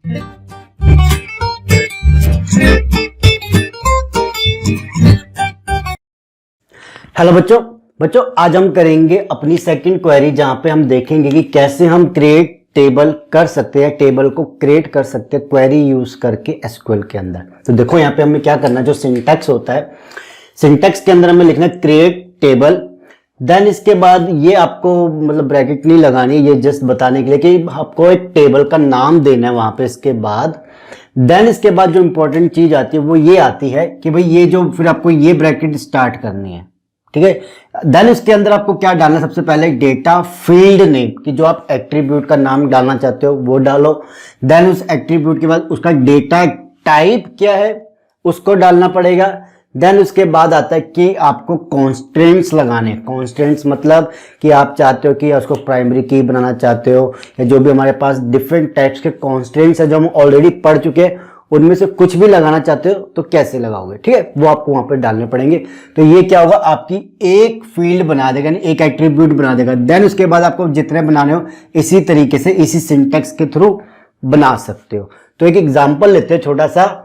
Hello बच्चों आज हम करेंगे अपनी सेकंड क्वेरी, जहां पे हम देखेंगे कि कैसे हम क्रिएट टेबल कर सकते हैं, टेबल को क्रिएट कर सकते हैं क्वेरी यूज करके एसक्यूएल के अंदर। तो देखो यहाँ पे हमें क्या करना है, जो सिंटैक्स होता है, सिंटैक्स के अंदर हमें लिखना है क्रिएट टेबल। देन इसके बाद ये आपको मतलब ब्रैकेट नहीं लगानी है, ये जस्ट बताने के लिए कि आपको एक टेबल का नाम देना है वहां पे। इसके बाद देन इसके बाद जो इंपॉर्टेंट चीज आती है वो ये आती है कि भाई ये जो फिर आपको ये ब्रैकेट स्टार्ट करनी है, ठीक है। देन इसके अंदर आपको क्या डालना है, सबसे पहले डेटा फील्ड नेम, कि जो आप एट्रीब्यूट का नाम डालना चाहते हो वो डालो। देन उस एट्रीब्यूट के बाद उसका डेटा टाइप क्या है उसको डालना पड़ेगा। देन उसके बाद आता है कि आपको कॉन्स्ट्रेंट्स लगाने। कॉन्स्ट्रेंट्स मतलब कि आप चाहते हो कि उसको प्राइमरी की बनाना चाहते हो, या जो भी हमारे पास डिफरेंट टाइप्स के कॉन्स्ट्रेंट्स है जो हम ऑलरेडी पढ़ चुके हैं, उनमें से कुछ भी लगाना चाहते हो तो कैसे लगाओगे, ठीक है, वो आपको वहां पर डालने पड़ेंगे। तो ये क्या होगा, आपकी एक फील्ड बना देगा, एक एट्रीब्यूट बना देगा। देन उसके बाद आपको जितने बनाने हो इसी तरीके से इसी सिंटैक्स के थ्रू बना सकते हो। तो एक एग्जांपल लेते हैं छोटा सा।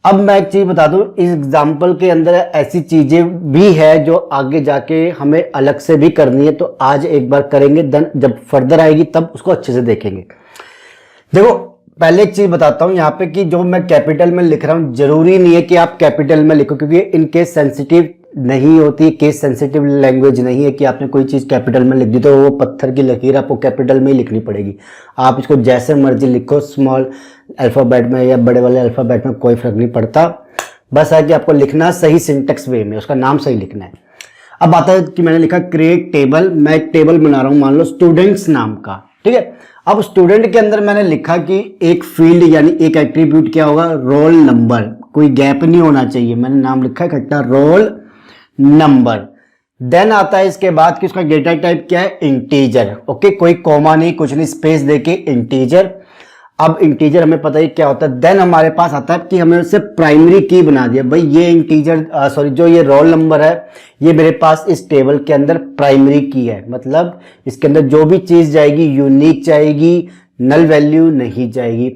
अब मैं एक चीज बता दूं, इस एग्जांपल के अंदर ऐसी चीजें भी है जो आगे जाके हमें अलग से भी करनी है, तो आज एक बार करेंगे, देन जब फर्दर आएगी तब उसको अच्छे से देखेंगे। देखो पहले एक चीज बताता हूं यहाँ पे कि जो मैं कैपिटल में लिख रहा हूं जरूरी नहीं है कि आप कैपिटल में लिखो, क्योंकि इनकेस सेंसिटिव नहीं होती, केस सेंसिटिव लैंग्वेज नहीं है कि आपने कोई चीज कैपिटल में लिख दी तो वो पत्थर की लकीर आपको कैपिटल में ही लिखनी पड़ेगी। आप इसको जैसे मर्जी लिखो, स्मॉल अल्फाबेट में या बड़े वाले अल्फाबेट में कोई फर्क नहीं पड़ता, बस है कि आपको लिखना सही सिंटेक्स वे में, उसका नाम सही लिखना है। अब आता है कि मैंने लिखा क्रिएट टेबल, मैं एक टेबल बना रहा हूं मान लो स्टूडेंट्स नाम का, ठीक है। अब स्टूडेंट के अंदर मैंने लिखा कि एक फील्ड यानी एक एट्रीब्यूट क्या होगा, रोल नंबर, कोई गैप नहीं होना चाहिए, मैंने नाम लिखा है इकट्ठा रोल नंबर। देन आता है इसके बाद कि उसका डेटा टाइप क्या है, इंटीजर, ओके, कोई कॉमा नहीं, कुछ नहीं, स्पेस देके इंटीजर। अब इंटीजर हमें पता है क्या होता है। देन हमारे पास आता है कि हमें उससे प्राइमरी की बना दिया, भाई ये इंटीजर जो ये रोल नंबर है ये मेरे पास इस टेबल के अंदर प्राइमरी की है, मतलब इसके अंदर जो भी चीज जाएगी यूनिक जाएगी, नल वैल्यू नहीं जाएगी।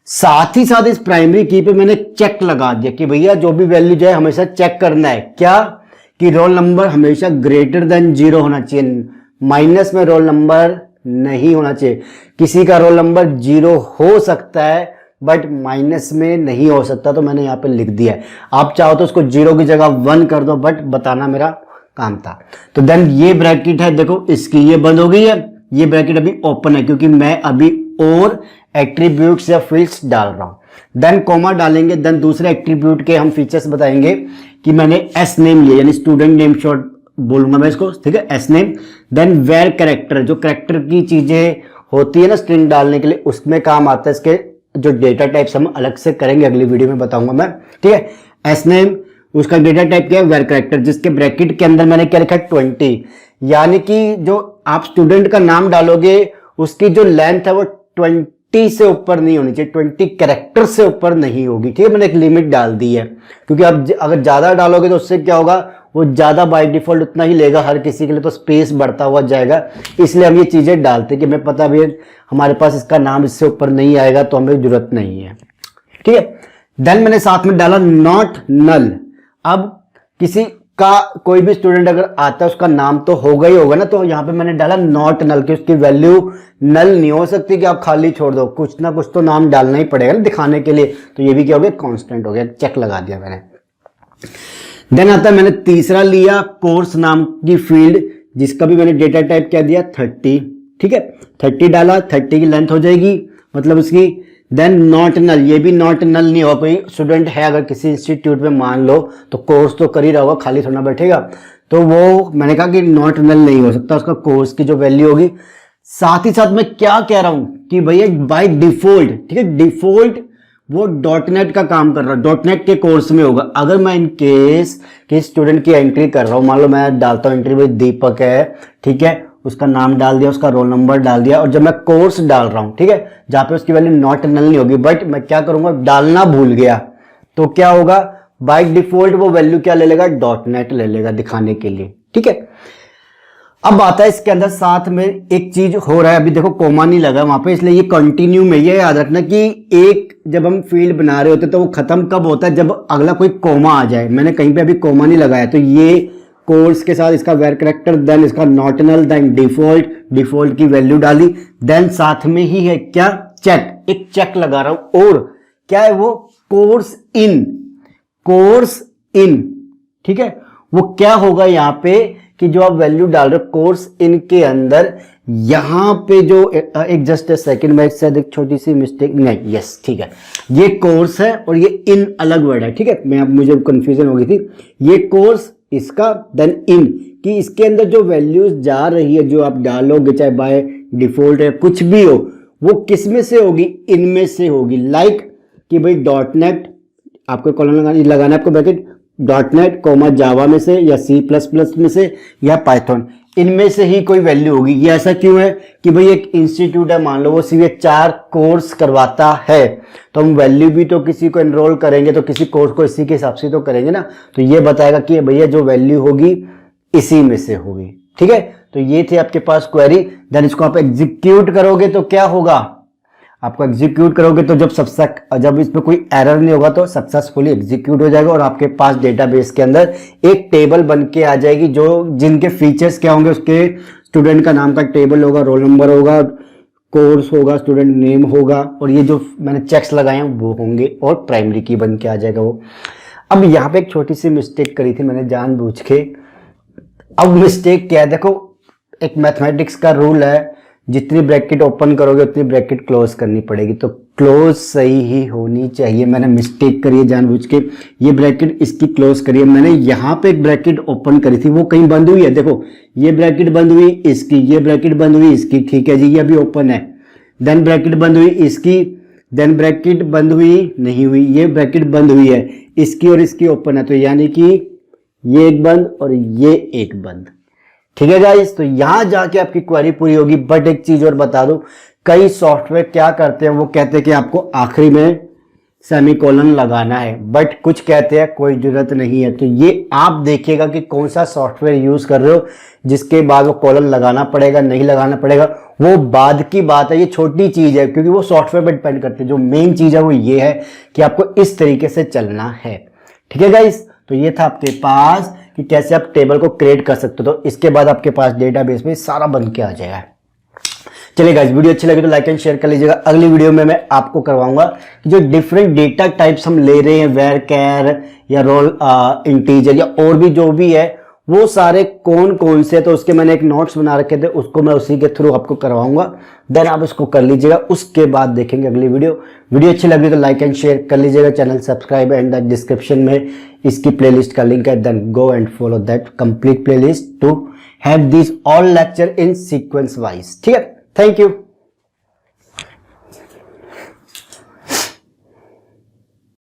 साथ ही साथ इस प्राइमरी की पे मैंने चेक लगा दिया कि भैया जो भी वैल्यू जाए हमेशा चेक करना है, क्या कि रोल नंबर हमेशा ग्रेटर देन 0 होना चाहिए, माइनस में रोल नंबर नहीं होना चाहिए। किसी का रोल नंबर 0 हो सकता है बट माइनस में नहीं हो सकता, तो मैंने यहां पे लिख दिया है। आप चाहो तो उसको 0 की जगह 1 कर दो, बट बताना मेरा काम था। तो देन ये ब्रैकेट है, देखो इसकी ये बंद हो गई है, ये ब्रैकेट अभी ओपन है क्योंकि मैं अभी और एट्रीब्यूट्स या फील्ड्स डाल रहा हूं। देन कॉमा डालेंगे, देन दूसरे एट्रीब्यूट के हम फीचर्स बताएंगे कि मैंने एस नेम लिया, यानी स्टूडेंट नेम शॉर्ट बोलूंगा मैं इसको, ठीक है, as name. Then where character, जो कैरेक्टर की चीजें होती है ना स्ट्रिंग डालने के लिए, उसमें काम आता है। इसके जो डेटा टाइप्स हम अलग से करेंगे, अगली वीडियो में बताऊंगा मैं, ठीक है। एस नेम, उसका डेटा टाइप क्या है, वेर कैरेक्टर, जिसके ब्रैकेट के अंदर मैंने क्या लिखा है 20, यानी कि जो आप स्टूडेंट का नाम डालोगे उसकी जो लेंथ है वो 20 से ऊपर नहीं होनी चाहिए, 20 कैरेक्टर से ऊपर नहीं होगी, ठीक है। मैंने एक लिमिट डाल दी है, क्योंकि आप अगर ज्यादा डालोगे तो उससे क्या होगा, वो ज्यादा बाय डिफॉल्ट उतना ही लेगा हर किसी के लिए, तो स्पेस बढ़ता हुआ जाएगा। इसलिए हम ये चीजें डालते कि हमें पता भी है हमारे पास इसका नाम इससे ऊपर नहीं आएगा तो हमें जरूरत नहीं है, ठीक है। देन मैंने साथ में डाला नॉट नल। अब किसी का कोई भी स्टूडेंट अगर आता है उसका नाम तो होगा ही होगा ना, तो यहां पे मैंने डाला नॉट नल कि उसकी वैल्यू नल नहीं हो सकती कि आप खाली छोड़ दो, कुछ ना कुछ तो नाम डालना ही पड़ेगा ना दिखाने के लिए। तो ये भी क्या हो गया, कांस्टेंट हो गया, चेक लगा दिया मैंने। देन आता है मैंने तीसरा लिया कोर्स नाम की फील्ड, जिसका भी मैंने डेटा टाइप क्या दिया 30, ठीक है, 30 डाला, 30 की लेंथ हो जाएगी मतलब उसकी। देन नॉट नल, ये भी नॉट नल नहीं होगा, कोई स्टूडेंट है अगर किसी इंस्टीट्यूट में मान लो तो कोर्स तो कर ही रहा होगा, खाली थोड़ा बैठेगा, तो वो मैंने कहा कि नॉट नल नहीं हो सकता, उसका कोर्स की जो वैल्यू होगी। साथ ही साथ मैं क्या कह रहा हूं कि भैया बाय डिफॉल्ट, ठीक है, डिफॉल्ट वो डॉटनेट का काम कर रहा है, डॉटनेट के कोर्स में होगा। अगर मैं इन केस के स्टूडेंट की एंट्री कर रहा हूं, मान लो मैं डालता हूं एंट्री में दीपक है, ठीक है, उसका नाम डाल दिया, उसका रोल नंबर डाल दिया, और जब मैं कोर्स डाल रहा हूं, ठीक है, जहां पे उसकी वैल्यू नॉट नल नहीं होगी, बट मैं क्या करूंगा, डालना भूल गया तो क्या होगा, बाय डिफॉल्ट वो वैल्यू क्या ले लेगा, डॉटनेट ले लेगा दिखाने के लिए, ठीक है। अब आता है इसके अंदर साथ में एक चीज हो रहा है, अभी देखो कोमा नहीं लगा वहां पे, इसलिए ये कंटिन्यू में, ये याद रखना कि एक जब हम फील्ड बना रहे होते तो वो खत्म कब होता है, जब अगला कोई कोमा आ जाए। मैंने कहीं पे अभी कोमा नहीं लगाया, तो ये कोर्स के साथ इसका वेर करेक्टर, देन इसका नॉटनल, देन डिफॉल्ट की वैल्यू डाली, देन साथ में ही है क्या, चेक, एक चेक लगा रहा हूं। और क्या है वो, कोर्स इन, ठीक है। वो क्या होगा यहाँ पे कि जो आप वैल्यू डाल रहे हो कोर्स इन के अंदर, यहां पे जो एक जस्ट सेकंड में शायद एक छोटी सी मिस्टेक, नहीं, यस ठीक है, ये कोर्स है और ये इन अलग वर्ड है, ठीक है। मैं अब मुझे कंफ्यूजन हो गई थी, ये कोर्स इसका, देन इन, कि इसके अंदर जो वैल्यूज जा रही है, जो आप डालोगे चाहे बाय डिफॉल्ट है कुछ भी हो, वो किस में से होगी, इनमें से होगी। लाइक कि भाई डॉट नेट, आपको कॉलम लगाना है आपको ब्रैकेट, डॉट नेट कोमा जावा में से या C++ में से या पाइथन, इनमें से ही कोई वैल्यू होगी। ये ऐसा क्यों है कि भाई एक इंस्टीट्यूट है, मान लो वो सिर्फ 4 कोर्स करवाता है, तो हम वैल्यू भी तो किसी को एनरोल करेंगे तो किसी कोर्स को इसी के हिसाब से तो करेंगे ना, तो ये बताएगा कि भैया जो वैल्यू होगी इसी में से होगी, ठीक है। तो ये थे आपके पास क्वेरी, देन इसको आप एग्जीक्यूट करोगे तो क्या होगा, आपको एग्जीक्यूट करोगे तो जब इसमें कोई एरर नहीं होगा तो सक्सेसफुली एग्जीक्यूट हो जाएगा और आपके पास डेटाबेस के अंदर एक टेबल बन के आ जाएगी, जो जिनके फीचर्स क्या होंगे, उसके स्टूडेंट का नाम का टेबल होगा, रोल नंबर होगा, कोर्स होगा, स्टूडेंट नेम होगा, और ये जो मैंने चेक्स लगाए हैं वो होंगे और प्राइमरी की बन के आ जाएगा वो। अब यहाँ पे एक छोटी सी मिस्टेक करी थी मैंने जानबूझ के। अब मिस्टेक क्या है, देखो एक मैथमेटिक्स का रूल है, जितनी ब्रैकेट ओपन करोगे उतनी ब्रैकेट क्लोज करनी पड़ेगी, तो क्लोज सही ही होनी चाहिए। मैंने मिस्टेक करी है जानबूझ के, ये ब्रैकेट इसकी क्लोज करी है मैंने, यहाँ पे एक ब्रैकेट ओपन करी थी वो कहीं बंद हुई है, देखो ये ब्रैकेट बंद हुई इसकी, ये ब्रैकेट बंद हुई इसकी, ठीक है जी, ये अभी ओपन है, देन ब्रैकेट बंद हुई इसकी, देन ब्रैकेट बंद हुई नहीं हुई, ये ब्रैकेट बंद हुई है इसकी और इसकी ओपन है, तो यानी कि ये एक बंद और ये एक बंद, ठीक है गाइस। तो यहां जाके आपकी क्वेरी पूरी होगी। बट एक चीज और बता दूं, कई सॉफ्टवेयर क्या करते हैं, वो कहते हैं कि आपको आखिरी में सेमीकोलन लगाना है, बट कुछ कहते हैं कोई जरूरत नहीं है। तो ये आप देखिएगा कि कौन सा सॉफ्टवेयर यूज कर रहे हो, जिसके बाद वो कॉलन लगाना पड़ेगा नहीं लगाना पड़ेगा वो बाद की बात है, ये छोटी चीज है क्योंकि वो सॉफ्टवेयर पर डिपेंड करते हैं। जो मेन चीज है वो ये है कि आपको इस तरीके से चलना है, ठीक है गाइस। तो ये था आपके पास कि कैसे आप टेबल को क्रिएट कर सकते हो, तो इसके बाद आपके पास डेटाबेस में सारा बन के आ जाएगा। चलिए गाइस, वीडियो अच्छी लगी तो लाइक एंड शेयर कर लीजिएगा। अगली वीडियो में मैं आपको करवाऊंगा कि जो डिफरेंट डेटा टाइप्स हम ले रहे हैं, वेर कैर या रोल इंटीजर या और भी जो भी है, वो सारे कौन कौन से, तो उसके मैंने एक नोट्स बना रखे थे, उसको मैं उसी के थ्रू आपको करवाऊंगा, देन आप इसको कर लीजिएगा। उसके बाद देखेंगे अगली वीडियो अच्छी लगी तो लाइक एंड शेयर कर लीजिएगा, channel subscribe, and the description में इसकी प्लेलिस्ट का लिंक है, then go and follow that complete playlist to have this all lecture in sequence wise, ठीक है। Thank you.